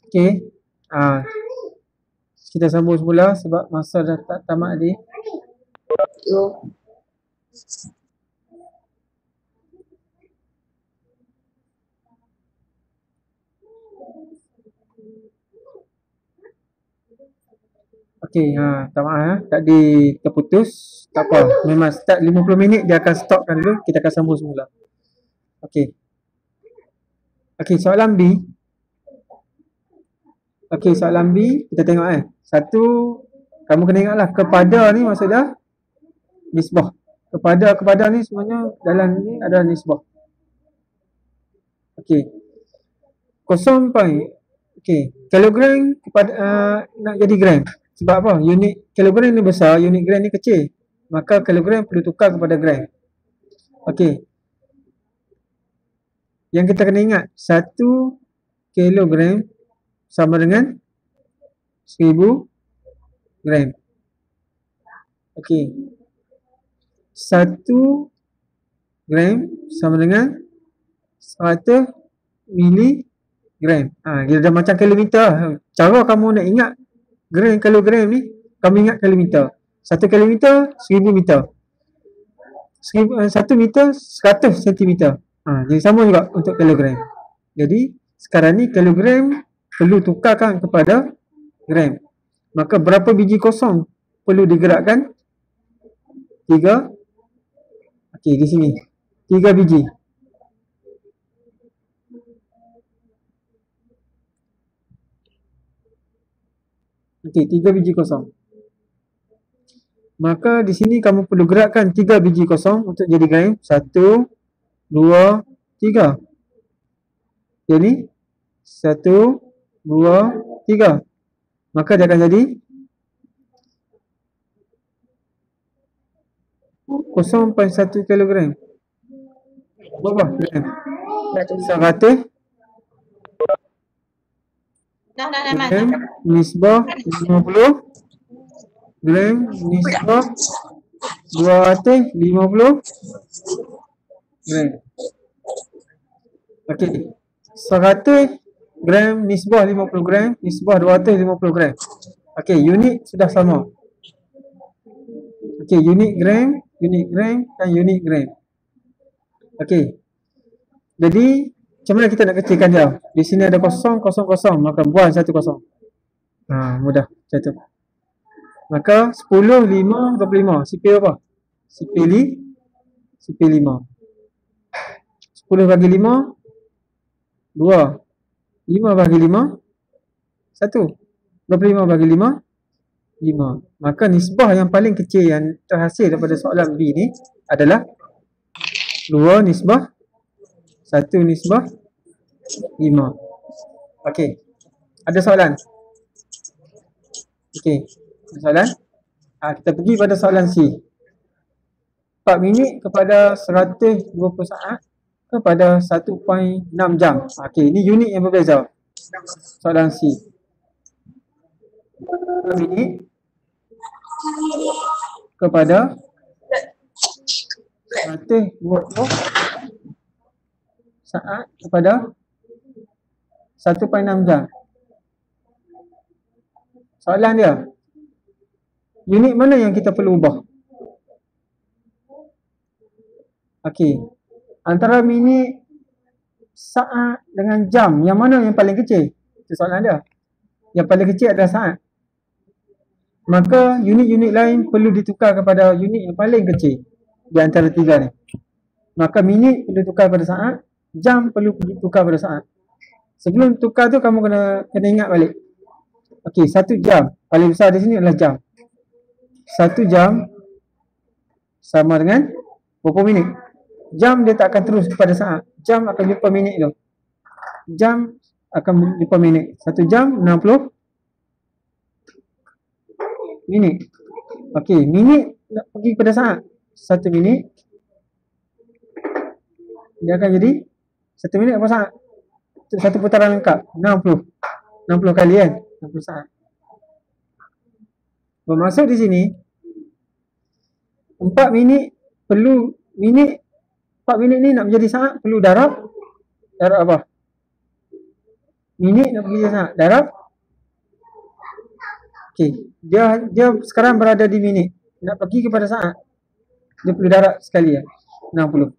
Okey. Ah, kita sambung semula sebab masa dah tak tamat tadi. Okey, tak maaf tadi terputus. Tak apa. Memang start 50 minit dia akan stopkan dulu. Kita akan sambung semula. Okey. Okey, soalan B. Okey, soalan B kita tengok Satu, kamu kena ingatlah kepada ni maksudnya nisbah. Kepada ni sebenarnya dalam ni ada nisbah. Okey. 0. Okey, kilogram kepada nak jadi gram. Sebab apa? Unit kilogram ni besar, unit gram ni kecil. Maka kilogram perlu tukar kepada gram. Okey. Yang kita kena ingat 1 kilogram sama dengan 1000 gram. Okey. 1 gram sama dengan 100 miligram. Dia dah macam kilometer. Cara kamu nak ingat gram kilogram ni, kamu ingat kilometer. 1 kilometer 1000 meter. 1 meter 100 sentimeter. Jadi sama juga untuk kilogram. Jadi sekarang ni kilogram perlu tukarkan kepada gram. Maka berapa biji kosong perlu digerakkan? 3. Okey, di sini 3 biji. Okey, 3 biji kosong. Maka di sini kamu perlu gerakkan 3 biji kosong untuk jadi gram. 1, 2, 3. Jadi 1, 2, 3. Maka dia akan jadi 0.1 kilogram. Berapa gram? 100 gram nisbah 50 gram nisbah 250 gram. Okey. 100 gram nisbah 50 gram nisbah 250 gram. Okey, unit sudah sama. Okey, unit gram dan unit gram. Okey. Jadi macam mana kita nak kecilkan dia? Di sini ada kosong, maka buang 1 kosong. Mudah macam tu. Maka 10, 5, 25. Sipil apa? Sipil 5. 10 bagi 5 2. 5 bagi 5 1. 25 bagi 5 5. Maka nisbah yang paling kecil yang terhasil daripada soalan B ni adalah 2 nisbah 1 nisbah 5. Okey. Ada soalan? Okey. Ada soalan? Kita pergi pada soalan C. 4 minit kepada 120 saat kepada 1.6 jam. Okey, ini unit yang berbeza. Soalan C. 4 minit kepada 120 saat kepada 1.6 jam. Soalan dia, unit mana yang kita perlu ubah? Okey, antara minit, saat dengan jam, yang mana yang paling kecil? Itu soalan dia. Yang paling kecil adalah saat. Maka unit-unit lain perlu ditukar kepada unit yang paling kecil di antara tiga ni. Maka minit perlu tukar pada saat, jam perlu tukar pada saat. Sebelum tukar tu kamu kena ingat balik. Okey, 1 jam paling besar di sini adalah jam. 1 jam sama dengan berapa minit? Jam dia tak akan terus kepada saat. Jam akan jumpa minit tu. Jam akan jumpa minit. 1 jam 60 minit. Okey, minit nak pergi kepada saat. 1 minit dia akan jadi 1 minit apa saat? Satu putaran lengkap 60 kali kan, 60 saat. Bermaksud di sini 4 minit perlu 4 minit ni nak menjadi saat perlu darab apa? Minit nak pergi sana. Darab. Okey. Dia sekarang berada di minit. Nak pergi kepada saat. Dia perlu darab sekali ya. 60.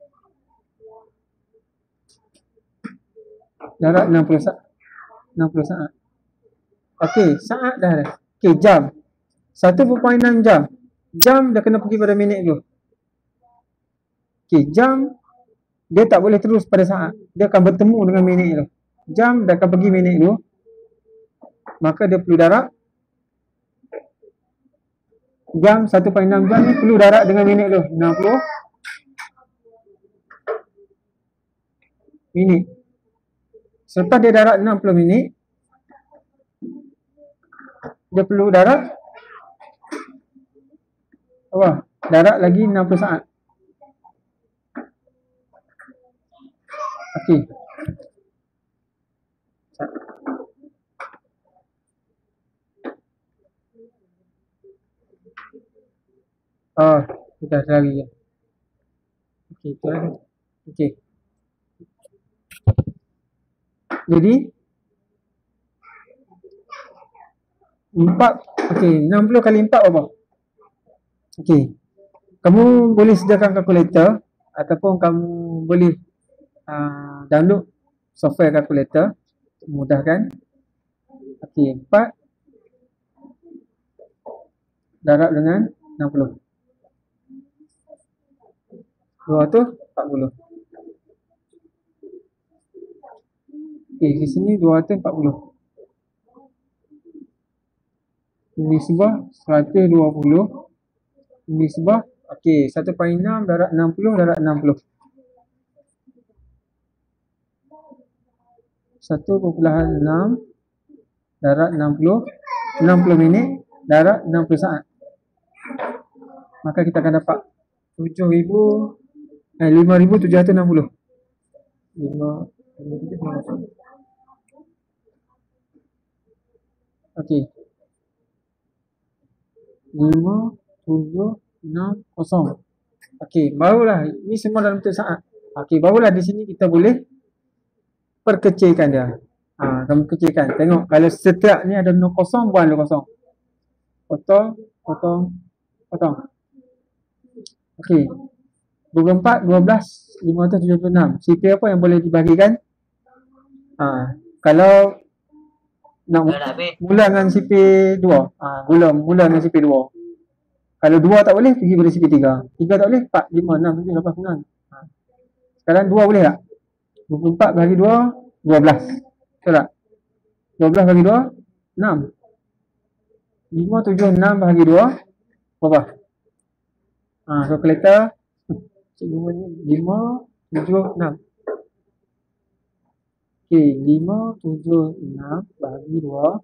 Darab 60 saat. 60 saat. Okey, saat dah ada. Okey, jam. 1.6 jam. Jam dah kena pergi pada minit dulu. Okey, jam dia tak boleh terus pada saat. Dia akan bertemu dengan minit dulu. Jam dah akan pergi minit dulu. Maka dia perlu darab. Jam 1.6 jam ni perlu darab dengan minit dulu. 60 minit. Selepas dia darab 60 minit, dia perlu darab apa? Darab lagi 60 saat. Okey. Oh, kita lagi ya. Okey, itu lagi. Okey. Jadi 4, okey, 60 kali 4 berapa? Okey. Kamu boleh sediakan kalkulator ataupun kamu boleh download software kalkulator, memudahkan. Okey, 4 darab dengan 60. 240. Okey, di sini 240. Ini sebelah 120. Ini sebelah, okey, 1.6 darab 60 darab 60. 1.6 darab 60. 60 minit darab 60 saat. Maka kita akan dapat 5,760. 5,760. Okey. 5,760. Okey, barulah ini semua dalam bentuk saat. Okey, barulah di sini kita boleh perkecilkan dia. Kamu kecilkan. Tengok kalau setiap ni ada 0 kosong, buang 0 kosong. Potong. Okey. 24, 12, 576. CP apa yang boleh dibagikan? Kalau nak mula dengan CP 2. Mula dengan CP 2. Kalau 2 tak boleh, pergi pada CP 3. 3 tak boleh, 4, 5, 6, 7, 8, 9. Sekarang 2 boleh tak? 24 bagi 2, 12. Betul tak? 12 bagi 2, 6. 5, 7, 6 bagi 2, berapa? Kalkulator. Cikgu ni 5, 7, 6. Okey, 5, 7, 6 bagi 2,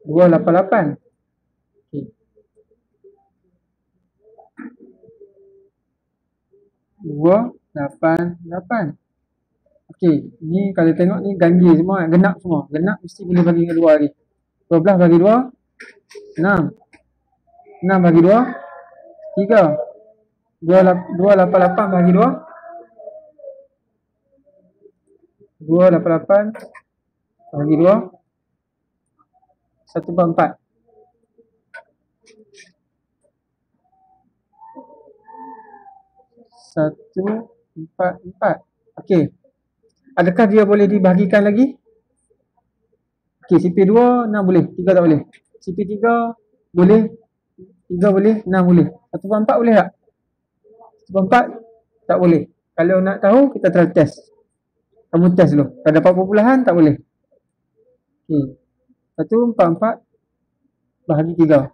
288. Okey. 288. Okey, ni kalau tengok ni ganjil semua, genap semua. Genap mesti boleh bagi dengan 2 lagi. 12 bagi 2, 6. 6 bagi 2, 3. 288 bagi 2, 288 bagi 2, 144. 144. Okey. Adakah dia boleh dibahagikan lagi? Okey, CP2 6 boleh, 3 tak boleh. CP3 boleh, 3 boleh, 6 boleh. 144 boleh tak? 144 tak boleh. Kalau nak tahu, kita try test. Kamu test dulu. Kalau dapat perpuluhan, tak boleh. Okey. 144 bahagi 3.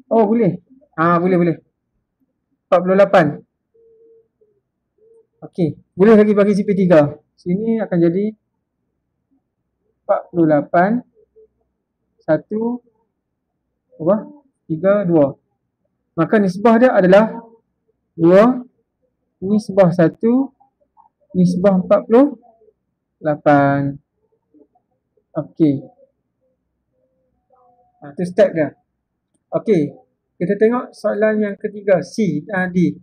Oh, boleh. Boleh. 48. Okey. Boleh lagi bagi CP3. Sini akan jadi 48. 1, 3, 2. Maka nisbah dia adalah 2. Nisbah 1. Nisbah 48. Okey. Itu step dia. Okey. Kita tengok soalan yang ketiga. C dan D.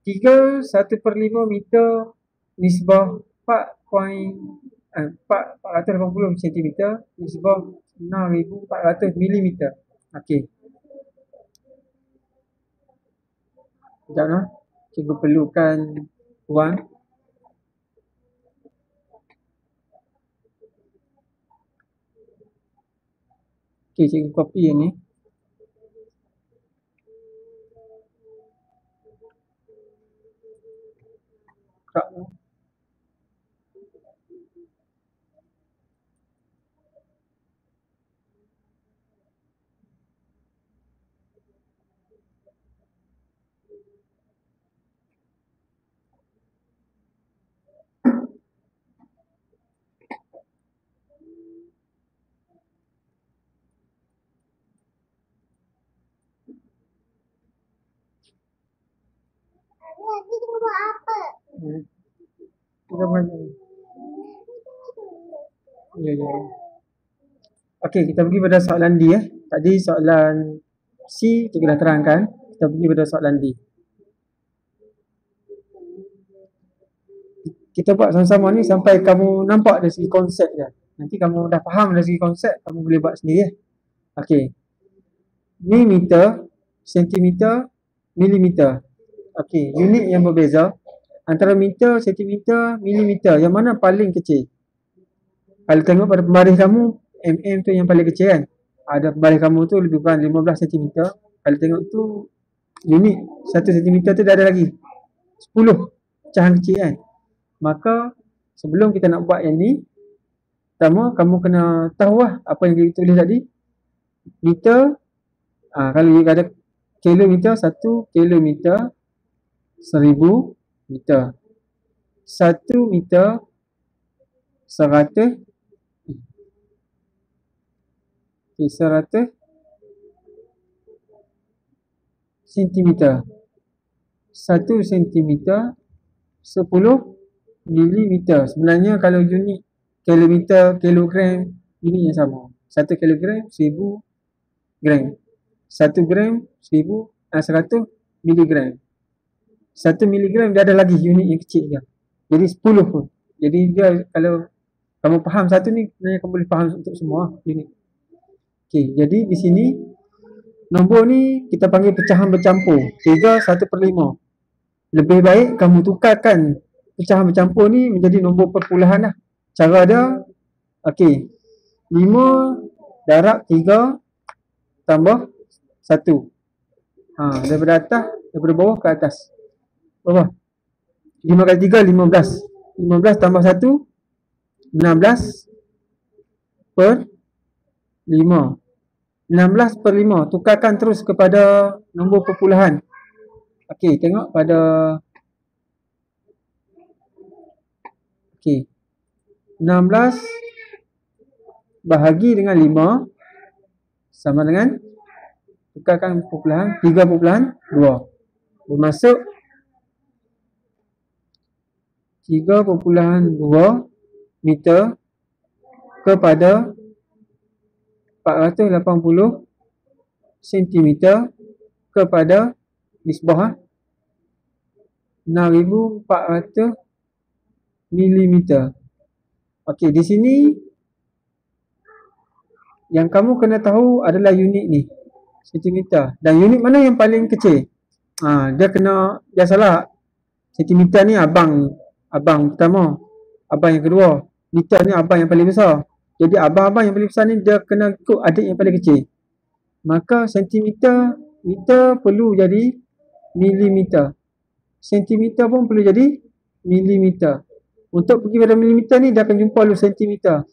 3 1/5 meter nisbah 480 cm, nisbah 6400 mm. Okey. Sekejap lah. Cikgu perlukan wang. Okey, cikgu copy yang ni. Kerak tu. Kita banyak. Ya. Okey, kita pergi pada soalan D . Tadi soalan C kita dah terangkan. Kita pergi pada soalan D. Kita buat sama-sama ni sampai kamu nampak dari segi konsep dia. Nanti kamu dah faham dari segi konsep, kamu boleh buat sendiri . Okey. Ni meter, sentimeter, milimeter. Okey, unit yang berbeza antara meter, sentimeter, milimeter. Yang mana paling kecil? Kalau tengok pada pembaris kamu, mm tu yang paling kecil kan. Ada pembaris kamu tu lebih kurang 15 cm. Kalau tengok tu unit 1 cm tu dah ada lagi 10 pecahan kecil kan. Maka sebelum kita nak buat yang ni, pertama kamu kena tahu lah apa yang kita tulis tadi. Meter, kalau ada kilometer, 1 kilometer 1000 meter. 1 meter 100 sentimeter. 1 sentimeter 10 milimeter. Sebenarnya kalau unit kilometer, kilogram, unit yang sama. 1 kilogram 1000 gram. 1 gram 100 miligram. 1 miligram dia ada lagi unit yang kecil je. Jadi 10 pun. Jadi dia kalau kamu faham satu ni, sebenarnya kamu boleh faham untuk semua unit. Okey, jadi di sini nombor ni kita panggil pecahan bercampur. 3 1/5. Lebih baik kamu tukarkan pecahan bercampur ni menjadi nombor perpuluhan lah. Cara dia, okey, 5 darab 3 tambah 1. Daripada atas, daripada bawah ke atas. Bawah. 5 kali 3, 15. 15 tambah 1, 16 per 5. 16 per 5. Tukarkan terus kepada nombor perpuluhan. Okey, tengok pada. Okey. 16 bahagi dengan 5 sama dengan, tukarkan perpuluhan, 3.2. Bermaksud 3.2 meter kepada 480 cm kepada nisbah 6400 mm. Okey, di sini yang kamu kena tahu adalah unit ni, sentimeter. Dan unit mana yang paling kecil? Dia kena, biasalah sentimeter ni abang pertama, abang yang kedua. Meter ni abang yang paling besar. Jadi abang-abang yang paling besar ni dia kena ikut adik yang paling kecil. Maka sentimeter, meter perlu jadi milimeter. Sentimeter pun perlu jadi milimeter. Untuk pergi pada milimeter ni dia akan jumpa dulu sentimeter.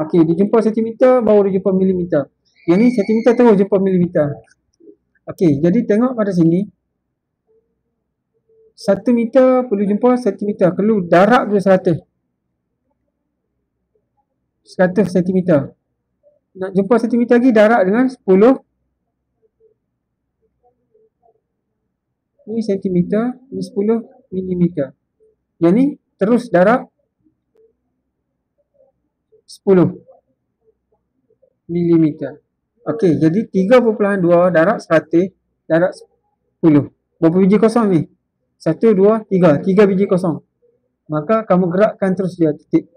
Okey, dia jumpa sentimeter baru dia jumpa milimeter. Yang ni sentimeter terus jumpa milimeter. Okey, jadi tengok pada sini. 1 meter perlu jumpa sentimeter. Perlu darab dulu 100 sentimeter. Nak jumpa sentimeter lagi, darab dengan 10. Ini sentimeter, ini 10 milimeter. Yang ni terus darab 10 milimeter. Okey, jadi 3.2 darab 100 darab 10. Berapa biji kosong ni? 1, 2, 3. 3 biji kosong. Maka kamu gerakkan terus dia titik.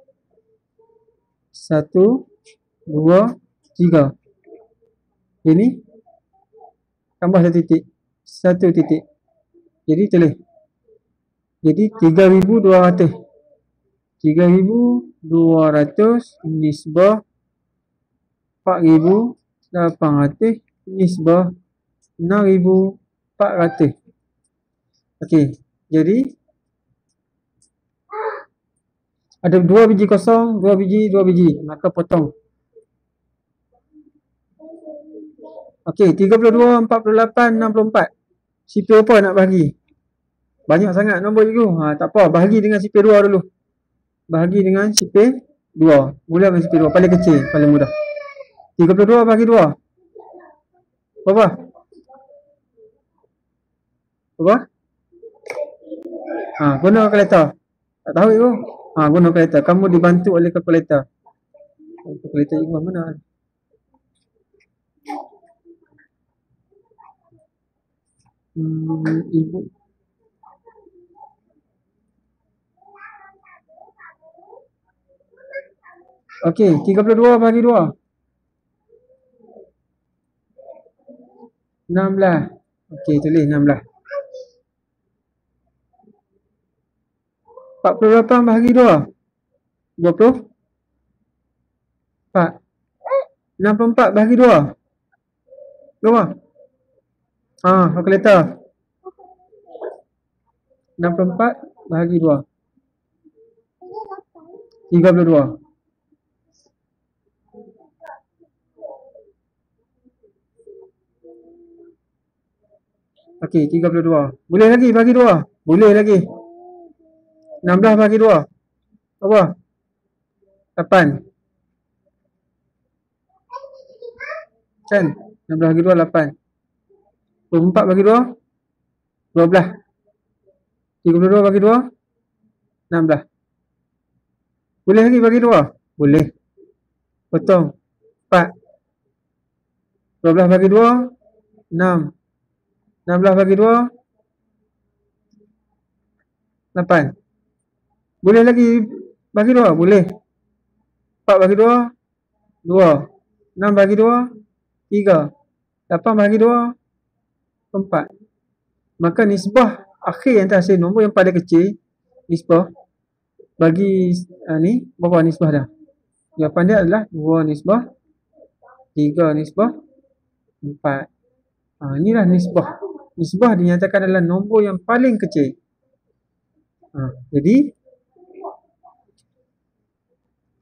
1, 2, 3. Ini tambah 1 titik. 1 titik. Jadi tulis. Jadi 3,200. 3,200 nisbah 4,800 nisbah 6,400. Okey. Jadi ada 2 biji kosong, 2 biji, 2 biji. Maka potong. Okey, 32, 48, 64. Sipir apa nak bahagi? Banyak sangat nombor cikgu. Tak apa, bahagi dengan sipir 2 dulu. Bahagi dengan sipir 2. Mula dengan sipir 2, paling kecil, paling mudah. 32 bahagi 2. Berapa? Berapa? Guna kalkulator. Tak tahu cikgu. Guna kalkulator. Kamu dibantu oleh kalkulator. Kalkulator cikgu mana? Ibu. Okey, 32 bahagi 2. 16. Okey, tulis 16. 48 bahagi 2. 20. 4. 64 bahagi 2. Berapa? Kalkulator. 64 bahagi 2. 32. Okey, 32. Boleh lagi bagi 2. Boleh lagi. 16 bagi 2. Apa? 8. Kan? 16 bagi 2, 8. 24 bagi 2, 12. 32 bagi 2, 16. Boleh lagi bagi 2? Boleh. Potong. 4. 12 bagi 2, 6. 16 bagi 2, 8. Boleh lagi bagi 2? Boleh. 4 bagi 2, 2. 6 bagi 2, 3. 8 bagi 2, 4. Maka nisbah akhir yang terhasil, nombor yang paling kecil, nisbah bagi ni, berapa nisbah dah? Jawapan dia adalah 2 nisbah 3 nisbah 4. Inilah nisbah. Nisbah dinyatakan adalah nombor yang paling kecil. Jadi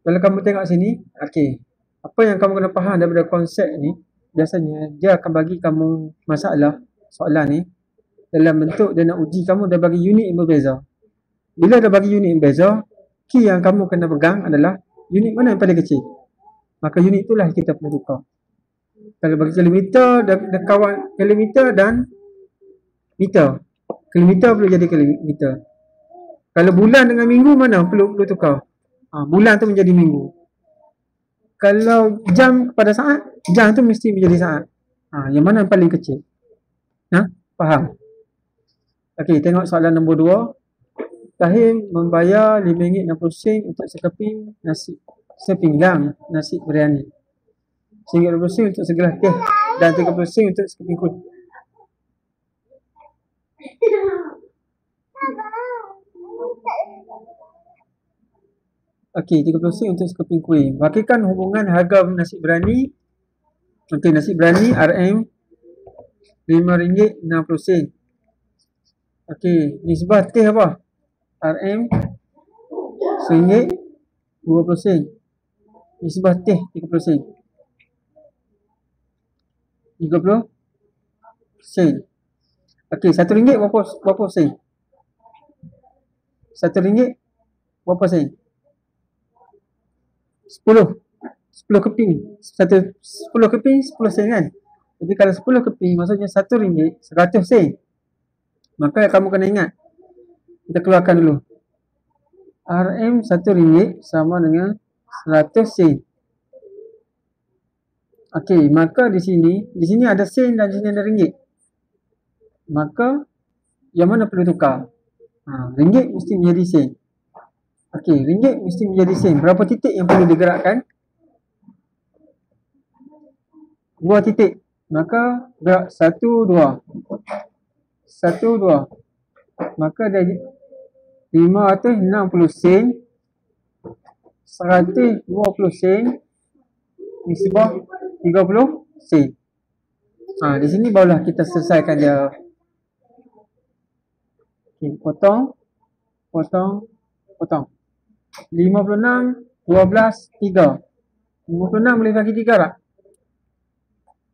kalau kamu tengok sini, okey, apa yang kamu kena faham daripada konsep ni, biasanya dia akan bagi kamu masalah, soalan ni dalam bentuk dia nak uji kamu, dia bagi unit yang berbeza. Bila dia bagi unit yang berbeza, key yang kamu kena pegang adalah unit mana yang paling kecil. Maka unit itulah kita perlu tukar. Kalau bagi kilometer, dia kawan kilometer dan meter. Kilometer perlu jadi kilometer. Kalau bulan dengan minggu, mana perlu tukar? Bulan tu menjadi minggu. Kalau jam kepada saat, jam tu mesti menjadi saat. Yang mana yang paling kecil? Faham? Okey, tengok soalan nombor 2. Tahim membayar RM5.60 untuk sekeping nasi, sepinggang nasi biryani. RM1.20 untuk segelas teh dan RM30 untuk sekeping kuih. Okey, RM30 untuk sekeping kuih. Wakilkan hubungan harga nasi biryani. Okey, nasi biryani RM RM5.60. Okey, nisbah teh apa? RM RM1.20. Nisbah teh RM30. 30 sen. Okey, RM1 berapa sen? RM1 berapa sen? 10 keping. 10 keping 10 sen kan? Jadi kalau 10 keping maksudnya RM1 100 sen. Maka kamu kena ingat, kita keluarkan dulu. RM RM1 sama dengan 100 sen. Okey, maka di sini ada sen dan di sini ada ringgit. Maka yang mana perlu tukar? Ringgit mesti menjadi sen. Okey, ringgit mesti menjadi sen. Berapa titik yang perlu digerakkan? 2 titik. Maka gerak 1, 2. 1, 2. Maka dah 560 sen, 120 sen, nisbah 30 sen. Di sini barulah kita selesaikan dia. Okey, potong. 56, 12, 3. 56 boleh bagi 3 tak?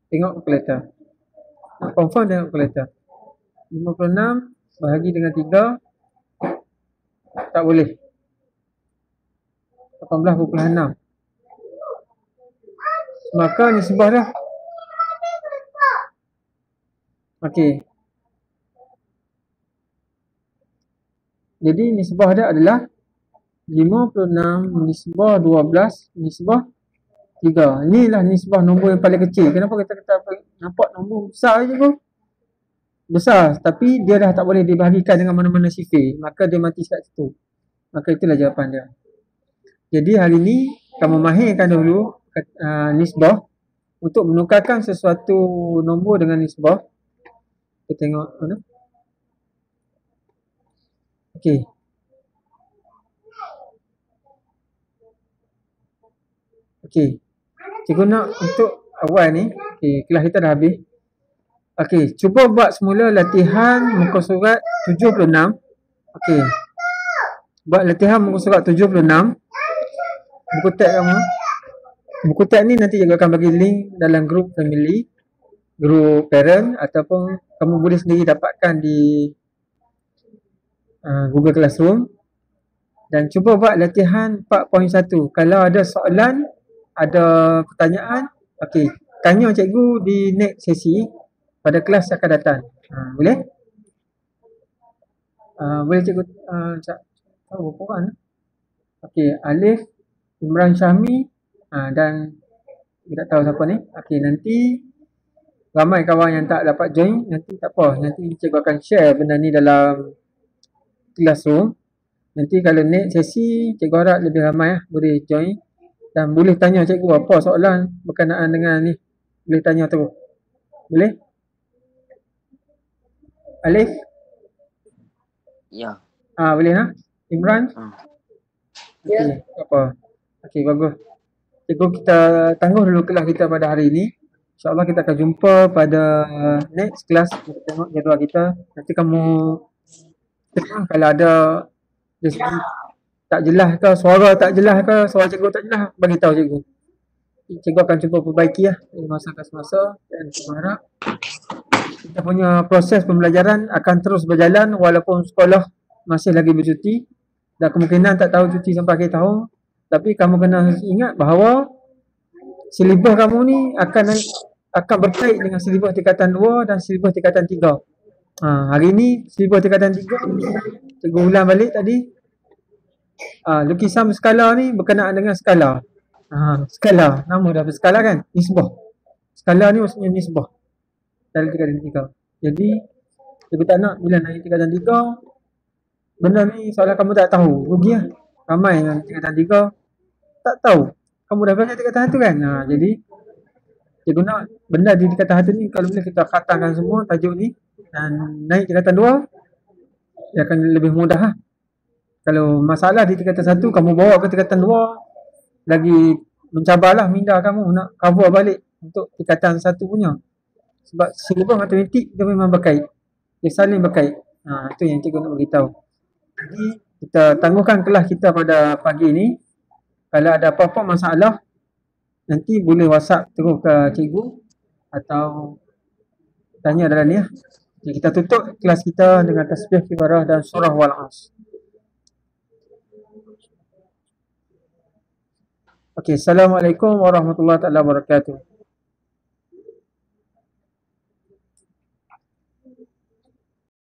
Tengok kalkulator. Nak confirm tengok kalkulator. 56 bahagi dengan 3 tak boleh. 18.6. Maka nisbah dah. Okey. Jadi nisbah dia adalah 56 nisbah 12 nisbah 3. Inilah nisbah nombor yang paling kecil. Kenapa kita nampak nombor besar je tu? Besar, tapi dia dah tak boleh dibahagikan dengan mana-mana sifir. Maka dia mati kat situ. Maka itulah jawapan dia. Jadi hari ni kamu mahirkan dulu nisbah untuk menukarkan sesuatu nombor dengan nisbah. Kita tengok mana? Okey. Okey. Cikgu nak untuk awal ni, okey, kelas kita dah habis. Okey, cuba buat semula latihan muka surat 76. Okey. Buat latihan muka surat 76. Buku teks kamu. Buku teks ni nanti cikgu akan bagi link dalam grup family, grup parent, ataupun kamu boleh sendiri dapatkan di Google Classroom. Dan cuba buat latihan 4.1. Kalau ada soalan, ada pertanyaan, okey, tanya cikgu di next sesi pada kelas akan datang. Boleh? Boleh cikgu tahu berapa orang? Okey, Alif, Imran Syahmi, dan tidak tahu siapa ni. Okey, nanti ramai kawan yang tak dapat join, nanti tak apa, nanti cikgu akan share benda ni dalam Classroom. Nanti kalau next sesi, cikgu harap lebih ramai boleh join dan boleh tanya cikgu apa soalan berkenaan dengan ni. Boleh tanya terus. Boleh? Alif? Ya. Boleh ha? Imran? Ya. Okey, apa? Okey, bagus. Cikgu kita tangguh dulu kelas kita pada hari ini. InsyaAllah kita akan jumpa pada next kelas. Kita tengok jadual kita. Nanti kamu kalau ada dari segi tak jelas ke, suara tak jelas ke, suara cikgu tak jelas, bagi tahu cikgu. Cikgu akan cuba perbaiki dari masa ke semasa, dan cikgu harap kita punya proses pembelajaran akan terus berjalan walaupun sekolah masih lagi bercuti dan kemungkinan tak tahu cuti sampai akhir tahun. Tapi kamu kena ingat bahawa silibus kamu ni akan berkait dengan silibus tingkatan 2 dan silibus tingkatan 3. Hari ni silibus tingkatan 3 cikgu ulang balik tadi. Lukisan skala ni berkenaan dengan skala. Skala, nama dah skala kan? Nisbah. Skala ni maksudnya nisbah dari tingkatan 3. Jadi cikgu tak nak bila naik tingkatan 3 benda ni soalan kamu tak tahu, rugi lah. Ramai yang tingkatan 3 tak tahu. Kamu dah belajar tingkatan 1 kan? Jadi cikgu nak benda di tingkatan 1 ni kalau boleh kita khatamkan semua tajuk ni dan naik tingkatan 2 dia akan lebih mudah lah. Kalau masalah di tingkatan 1 kamu bawa ke tingkatan 2 lagi mencabarlah minda kamu nak cover balik untuk tingkatan 1 punya. Sebab silibus matematik dia memang berkait. Dia saling berkait. Itu yang cikgu nak beritahu. Jadi kita tangguhkan kelas kita pada pagi ni. Kalau ada apa-apa masalah nanti boleh WhatsApp terus ke cikgu atau tanya dalam ni. Jadi kita tutup kelas kita dengan tasbih kibarah dan surah wal-as. Okey, Assalamualaikum warahmatullahi wabarakatuh.